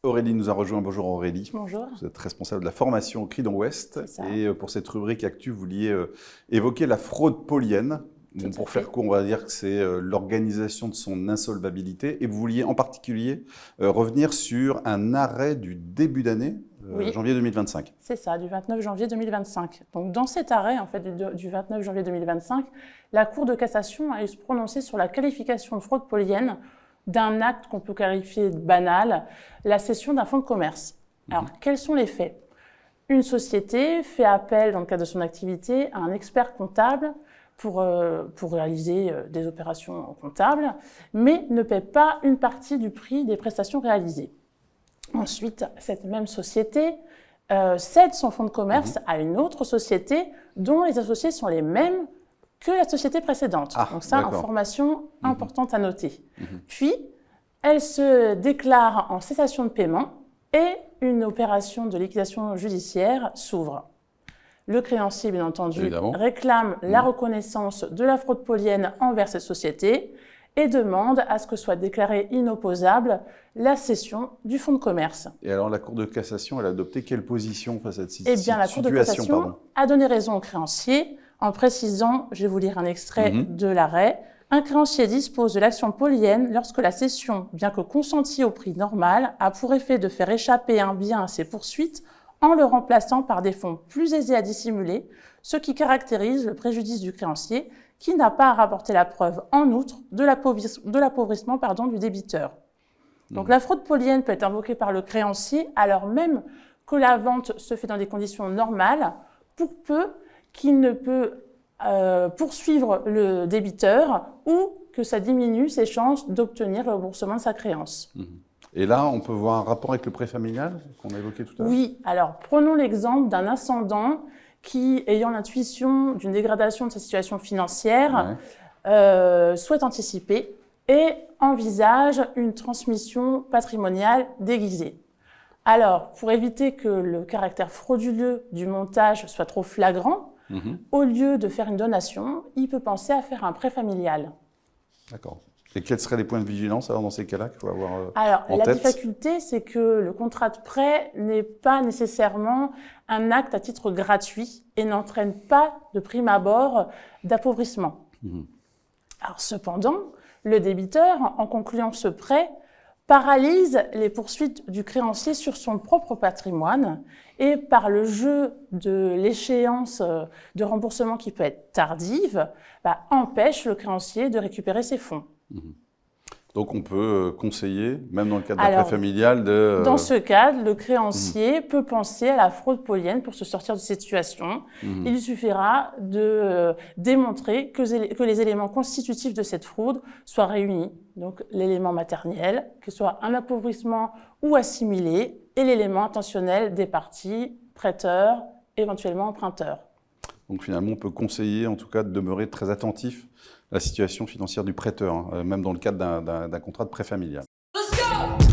Aurélie nous a rejoint. Bonjour Aurélie. Bonjour. Vous êtes responsable de la formation au Cridon Ouest. C'est ça. Et pour cette rubrique Actu, vous vouliez évoquer la fraude polienne. Bon, pour faire court, on va dire que c'est l'organisation de son insolvabilité. Et vous vouliez en particulier revenir sur un arrêt du début d'année, Oui. janvier 2025. C'est ça, du 29 janvier 2025. Donc dans cet arrêt en fait, du 29 janvier 2025, la Cour de cassation a eu se prononcer sur la qualification de fraude polienne d'un acte qu'on peut qualifier de banal, la cession d'un fonds de commerce. Alors, quels sont les faits? Une société fait appel, dans le cadre de son activité, à un expert comptable pour réaliser des opérations comptables, mais ne paie pas une partie du prix des prestations réalisées. Ensuite, cette même société cède son fonds de commerce à une autre société dont les associés sont les mêmes que la société précédente. Donc ça, information importante à noter. Puis, elle se déclare en cessation de paiement et une opération de liquidation judiciaire s'ouvre. Le créancier, bien entendu, réclame la reconnaissance de la fraude polienne envers cette société et demande à ce que soit déclarée inopposable la cession du fonds de commerce. Et alors, la Cour de cassation, elle a adopté quelle position face à cette situation? Eh bien, la Cour de cassation a donné raison au créancier en précisant, je vais vous lire un extrait de l'arrêt, un créancier dispose de l'action polienne lorsque la cession, bien que consentie au prix normal, a pour effet de faire échapper un bien à ses poursuites en le remplaçant par des fonds plus aisés à dissimuler, ce qui caractérise le préjudice du créancier qui n'a pas à rapporter la preuve, en outre, de l'appauvrissement du débiteur. Donc la fraude polienne peut être invoquée par le créancier alors même que la vente se fait dans des conditions normales, pour peu qu'il ne peut poursuivre le débiteur ou que ça diminue ses chances d'obtenir le remboursement de sa créance. Et là, on peut voir un rapport avec le prêt familial qu'on a évoqué tout à l'heure? Oui, alors prenons l'exemple d'un ascendant qui, ayant l'intuition d'une dégradation de sa situation financière, souhaite anticiper et envisage une transmission patrimoniale déguisée. Alors, pour éviter que le caractère frauduleux du montage soit trop flagrant, au lieu de faire une donation, il peut penser à faire un prêt familial. D'accord. Et quels seraient les points de vigilance alors dans ces cas-là qu'il faut avoir en la tête? difficulté, c'est que le contrat de prêt n'est pas nécessairement un acte à titre gratuit et n'entraîne pas de prime abord d'appauvrissement. Alors cependant, le débiteur, en concluant ce prêt, paralyse les poursuites du créancier sur son propre patrimoine et par le jeu de l'échéance de remboursement qui peut être tardive, empêche le créancier de récupérer ses fonds. Donc on peut conseiller, même dans le cadre d'un prêt familial, Dans ce cadre, le créancier peut penser à la fraude polienne pour se sortir de cette situation. Il lui suffira de démontrer que les éléments constitutifs de cette fraude soient réunis. Donc l'élément matériel, que ce soit un appauvrissement ou assimilé, et l'élément intentionnel des parties, prêteurs, éventuellement emprunteurs. Donc finalement, on peut conseiller en tout cas de demeurer très attentif à la situation financière du prêteur, même dans le cadre d'un contrat de prêt familial. Let's go!